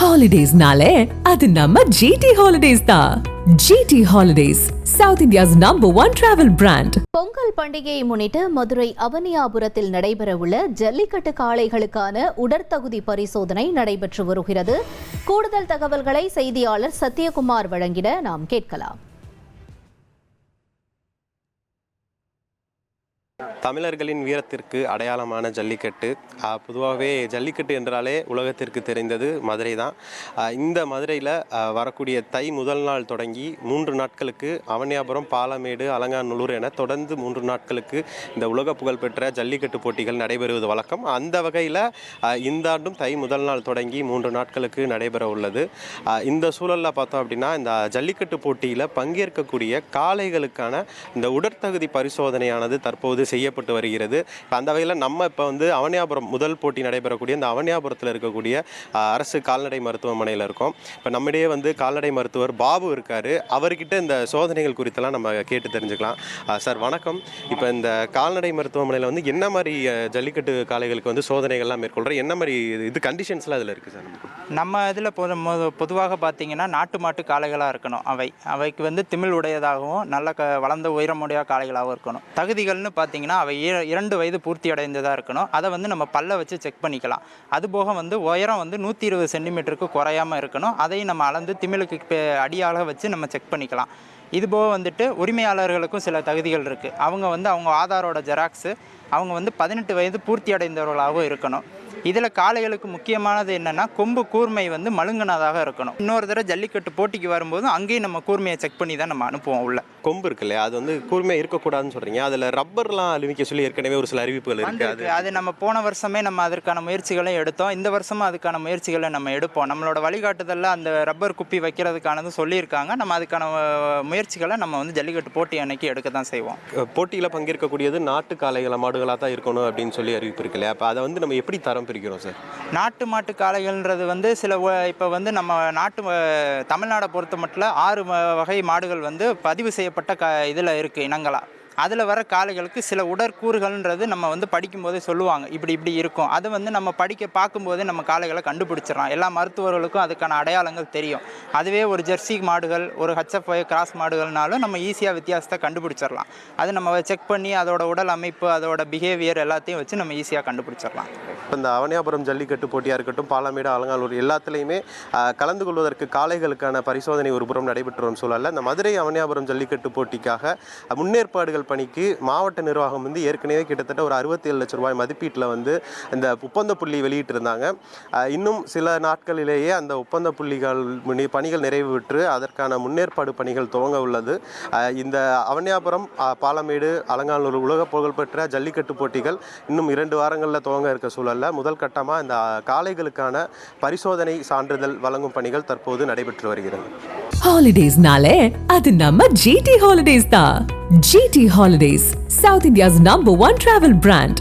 Holidays-nale, அது நம்ம GT Holidays தான். GT Holidays, South India's #1 travel brand. Pongal பண்டிகையை முன்னிட்டு மதுரை அவனியாபுரத்தில் நடைபெறவுள்ள ஜல்லிக்கட்டு காளைகளுக்கான உடற்தகுதி பரிசோதனை நடைபெற்று வருகிறது. கூடுதல் தகவல்களை செய்தியாளர் சத்யகுமார் வழங்கிட நாம் கேட்கலாம். தமிழர்களின் வீரத்திற்கு அடையாளமான ஜல்லிக்கட்டு. பொதுவாகவே ஜல்லிக்கட்டு என்றாலே உலகத்திற்கு தெரிந்தது மதுரை தான். இந்த மதுரையில் வரக்கூடிய தை முதல் நாள் தொடங்கி 3 நாட்களுக்கு அவனியாபுரம், பாலமேடு, அலங்காநல்லூர் என தொடர்ந்து 3 நாட்களுக்கு இந்த உலக புகழ்பெற்ற ஜல்லிக்கட்டு போட்டிகள் நடைபெறுவது வழக்கம். அந்த வகையில் இந்த ஆண்டும் தை முதல் நாள் தொடங்கி 3 நாட்களுக்கு நடைபெற உள்ளது. இந்த சூழலில் பார்த்தோம் அப்படின்னா, இந்த ஜல்லிக்கட்டு போட்டியில் பங்கேற்கக்கூடிய காளைகளுக்கான இந்த உடற்தகுதி பரிசோதனையானது தற்போது செய்யப்பட்டு வருகிறது. அந்த வகையில் நம்ம இப்போ அவனியாபுரம் முதல் போட்டி நடைபெறக்கூடிய இந்த அவனியாபுரத்தில் இருக்கக்கூடிய அரசு கால்நடை மருத்துவமனையில் இருக்கோம். இப்போ நம்மிடையே கால்நடை மருத்துவர் பாபு இருக்கார். அவர்கிட்ட இந்த சோதனைகள் குறித்தெல்லாம் நம்ம கேட்டு தெரிஞ்சுக்கலாம். சார் வணக்கம். இப்போ இந்த கால்நடை மருத்துவமனையில் என்ன மாதிரி ஜல்லிக்கட்டு காளைகளுக்கு சோதனைகள்லாம் மேற்கொள்கிறோம், என்ன மாதிரி இது கண்டிஷன்ஸ்லாம் அதில் இருக்குது சார்? நம்ம இதில் பொதுவாக பார்த்தீங்கன்னா நாட்டு மாட்டு காளைகளாக இருக்கணும். அவைக்கு திமிழ் உடையதாகவும் நல்ல வளர்ந்த உயரமுடைய காளைகளாகவும் இருக்கணும். தகுதிகள்னு பார்த்தீங்கன்னா அவை 2 வயது பூர்த்தி அடைந்ததாக இருக்கணும். அதை நம்ம பல்ல வச்சு செக் பண்ணிக்கலாம். அதுபோக உயரம் 120 சென்டிமீட்டருக்கு குறையாமல் இருக்கணும். அதையும் நம்ம அளந்து திமிழுக்கு அடியாக வச்சு நம்ம செக் பண்ணிக்கலாம். இதுபோக உரிமையாளர்களுக்கும் சில தகுதிகள் இருக்குது. அவங்க அவங்க ஆதாரோட ஜெராக்ஸு, அவங்க 18 வயது பூர்த்தி அடைந்தவர்களாகவும் இருக்கணும். இதில் காளைகளுக்கு முக்கியமானது என்னென்னா கொம்பு கூர்மை மழுங்கினதாக இருக்கணும். இன்னொரு தடவை ஜல்லிக்கட்டு போட்டிக்கு வரும்போது அங்கேயும் நம்ம கூர்மையை செக் பண்ணி தான் நம்ம அனுப்புவோம். உள்ள கொம்பு இருக்கு இல்லையா, அது கூர்மையாக இருக்கக்கூடாதுன்னு சொல்கிறீங்க. அதில் ரப்பர்லாம் அலுமிக்க சொல்லி ஏற்கனவே ஒரு சில அறிவிப்புகள் இருக்குது. அது நம்ம போன வருஷமே நம்ம அதற்கான முயற்சிகளை எடுத்தோம். இந்த வருஷமும் அதுக்கான முயற்சிகளை நம்ம எடுப்போம். நம்மளோட வழிகாட்டுதலில் அந்த ரப்பர் குப்பி வைக்கிறதுக்கானது சொல்லியிருக்காங்க. நம்ம அதுக்கான முயற்சிகளை நம்ம ஜல்லிக்கட்டு போட்டி அன்னைக்கு எடுக்க தான் செய்வோம். போட்டியில் பங்கேற்கக்கூடியது நாட்டு காளைகளை மாடுகளாக தான் இருக்கணும் அப்படின்னு சொல்லி அறிவிப்பு இருக்கு இல்லையா. அப்போ அதை நம்ம எப்படி தரம் பிரிக்கிறோம் சார்? நாட்டு மாட்டு காளைகள்ன்றது சில இப்போ நம்ம நாட்டு தமிழ்நாடை பொறுத்த மட்டும் 6 வகை மாடுகள் பதிவு செய்யப்பட்ட இதில் இருக்குது இனங்களா. அதில் வர காளைகளுக்கு சில உடற்கூறுகள்ன்றது நம்ம படிக்கும்போதே சொல்லுவாங்க, இப்படி இருக்கும். அது நம்ம பார்க்கும்போதே நம்ம காளைகளை கண்டுபிடிச்சிடலாம். எல்லா மருத்துவர்களுக்கும் அதுக்கான அடையாளங்கள் தெரியும். அதுவே ஒரு ஜெர்சி மாடுகள், ஒரு HF கிராஸ் மாடுகள்னாலும் நம்ம ஈஸியாக வித்தியாசத்தை கண்டுபிடிச்சிடலாம். அது நம்ம செக் பண்ணி அதோட உடல் அமைப்பு, அதோட பிஹேவியர் எல்லாத்தையும் வச்சு நம்ம ஈஸியாக கண்டுபிடிச்சிடலாம். இந்த அவனியாபுரம் ஜல்லிக்கட்டு போட்டியாக இருக்கட்டும், பாலமேடு, அலங்காநல்லூர் எல்லாத்துலேயுமே கலந்து கொள்வதற்கு காளைகளுக்கான பரிசோதனை ஒரு புறம் நடைபெற்று வரும் சூழலில் இந்த மதுரை அவனியாபுரம் ஜல்லிக்கட்டு போட்டிக்காக முன்னேற்பாடுகள் பணிக்கு மாவட்ட நிர்வாகம் ஏற்கனவே கிட்டத்தட்ட ஒரு 67 லட்சம் ரூபாய் மதிப்பீட்டில் இந்த ஒப்பந்த புள்ளி வெளியிட்டிருந்தாங்க. இன்னும் சில நாட்களிலேயே அந்த ஒப்பந்த புள்ளிகள் பணிகள் நிறைவு பெற்று அதற்கான முன்னேற்பாடு பணிகள் துவங்க உள்ளது. இந்த அவனியாபுரம், பாலமேடு, அலங்காநல்லூர் உலக புகழ்பெற்ற ஜல்லிக்கட்டு போட்டிகள் இன்னும் 2 வாரங்களில் துவங்க இருக்க சூழலில் முதல் கட்டமாக இந்த காளைகளுக்கான பரிசோதனை சான்றிதழ் வழங்கும் பணிகள் தற்போது நடைபெற்று வருகிறது. Holidays-nale, அது நம்ம GT Holidays தான். GT Holidays, South India's #1 travel brand.